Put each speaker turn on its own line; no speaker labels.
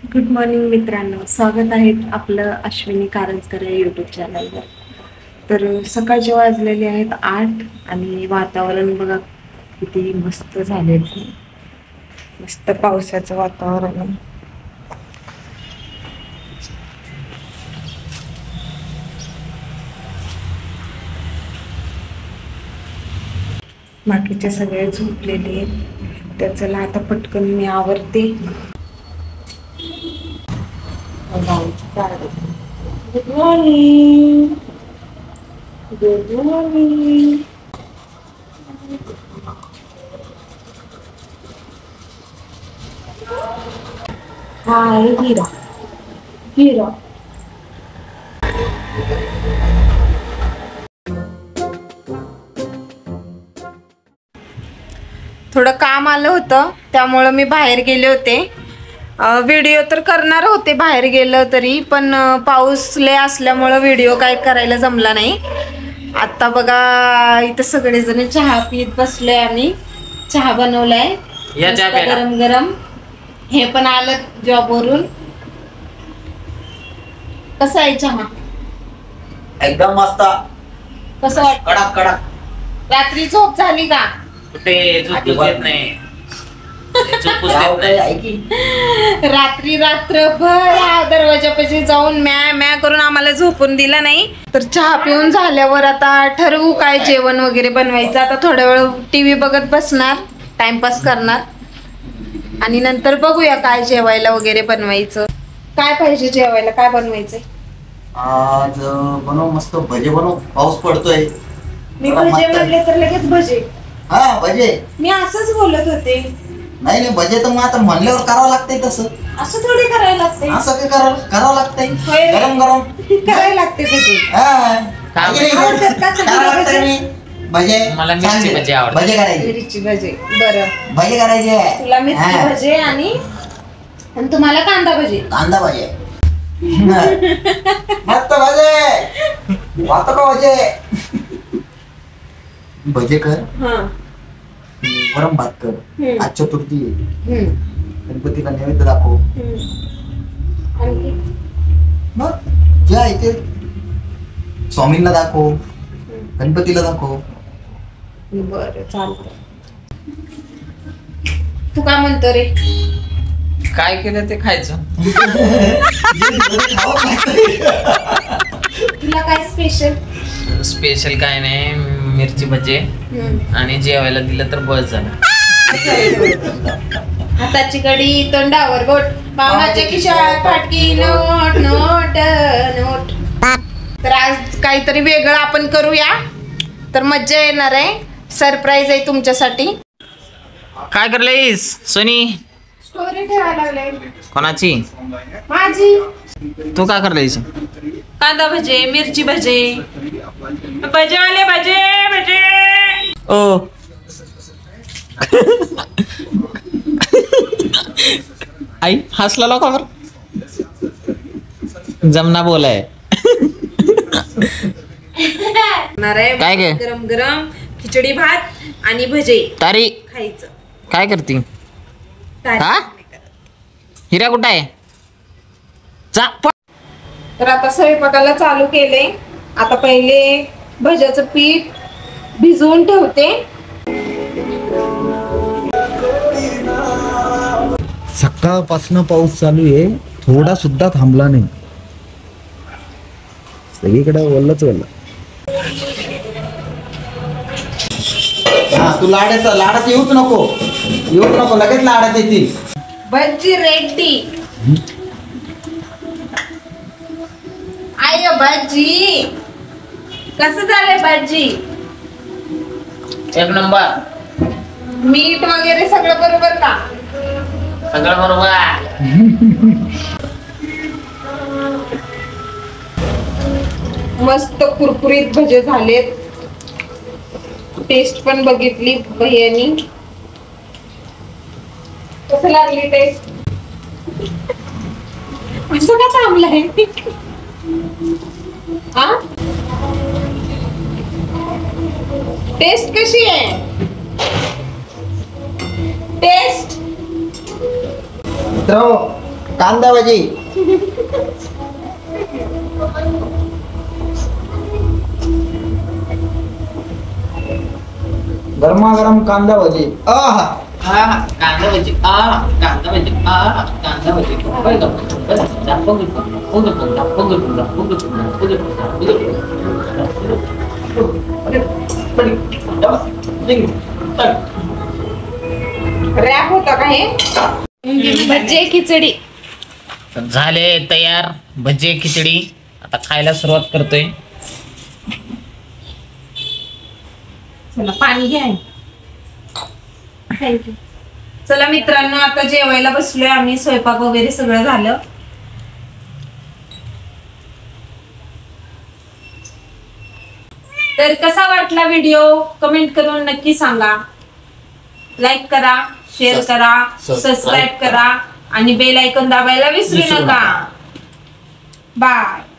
Good morning मित्रांनो, स्वागत आहे आपलं अश्विनी कारंजकर या यूट्यूब चॅनलवर. तर सकाळचे वाजलेले आहेत 8 आणि वातावरण बघा किती मस्त झाले. मस्त पावसाचं वातावरण. बाकीचे सगळे झोपलेले आहेत. तर चला आता पटकन मी आवरते. Good morning. Good morning. Hi Hira. Hira थोडं काम आलं होतं त्यामुळं मी बाहेर गेले होते. व्हिडिओ तर करणार होते बाहेर गेलं तरी, पण पाऊस लय असल्यामुळं व्हिडिओ काय करायला जमला नाही. आता बघा इथं सगळेजण चहा पीत बसले आणि चहा बनवलाय गरम गरम. हे पण आलं जॉबवरून. कसं आहे चहा?
एकदम मस्त.
कसं वाटतं?
कडक कडक.
रात्री झोप झाली का?
कुठे झोपूच देत नाही. झोपूच देत नाही.
रात्री रात्रभर दरवाजापाशी जाऊन म्या म्या करून आम्हाला झोपून दिलं नाही. तर चहा पिऊन झाल्यावर आता ठरवू काय जेवण वगैरे बनवायचं. आता थोड्या वेळ टीव्ही बघत बसणार, टाइमपास करणार आणि नंतर बघूया काय जेवायला वगैरे बनवायचं. काय पाहिजे जेवायला? काय बनवायचंय?
आज बनव मस्त भजे बनव. पाऊस पडतोय.
मी भजे म्हणले तर लगेच भजे.
हा भजे.
मी असंच बोलत होते.
नाही नाही भजे तर मग आता म्हणल्यावर करावं लागतंय तसं.
असं थोडी करायला लागते.
असं काय करावं लागतंय?
होय.
गरम गरम
करायला लागते भजे.
करावं लागतंय मी भजे.
मला मिरची भजी आवडते.
भजे करायचे.
मिरची भजे. बरं,
भजे करायचे.
तुला मिरची भजे आणि तुम्हाला कांदा भजे.
कांदा भजे. मस्त भजे. वाटतो का भजे? भजे कर. गरम भात कर. आज चतुर्थी आहे. गणपतीला नैवेद्य दाखव. मग जे आहे ते स्वामींना दाखव, गणपतीला दाखव.
बरं चालतं. तू काय म्हणतो रे?
काय केलं ते खायचं.
तुला काय स्पेशल?
स्पेशल काय नाही, मिरची भजे आणि जेवायला दिलं तर बस झालं.
हाताची कडी तोंडावर बोट, मामाच्या खिशात फाटकी नोट नोट नोट. तर आज काहीतरी वेगळं आपण करूया, तर मज्जा येणार आहे. सरप्राईज आहे तुमच्यासाठी.
काय करलेस सोनी?
स्टोरी ठेवायला लागले.
कोणाची?
माझी.
तू काय करलेस?
कांदा भजे, मिरची भजे, भजेवाले भजे भजे.
ओ आई हसला लोक बर. जमना बोलाय.
काय
गे?
गरम गरम खिचडी भात आणि भजे
तारी
खायचं.
काय करती?
तारीफ
हा?
नाही करत.
हिरा कुठं आहे?
तर आता स्वयंपाकाला चालू केले. आता पहिले भज्याचं पीठ भिजवून ठेवते.
सकाळपासून पाऊस चालू आहे, थोडा सुद्धा थांबला नाही. सगळीकडे वल्लच वल्ल. हा तू लाडात येऊच नको लगेच लाडात येतील.
भजी रेडी. आय भजी कसं झालंय? भजी
एक नंबर.
मीठ वगैरे सगळं बरोबर का?
सगळं बरोबर.
मस्त कुरकुरीत भजे झालेत. टेस्ट पण बघितली भैयानी. कसं लागली टेस्ट? असं का थांबलंय? हा टेस्ट कशी आहे? टेस्ट
कांदा भजी. गरमागरम कांदा भजी. आहा.
कांदा भजी कांदा भजी कांदा भजी
रॅप होता का हे? भजी खिचडी
झाले तयार. भजी खिचडी आता खायला सुरुवात करतोय.
चला पाणी घ्या. थँक्यू. चला मित्रांनो, आता जेवायला बसलोय आम्ही. स्वयंपाक वगैरे सगळं झालं. तर कसा वाटला व्हिडिओ कमेंट करून नक्की सांगा. लाईक करा, शेअर करा, सबस्क्राईब करा आणि बेल आयकॉन दाबायला विसरू नका. बाय.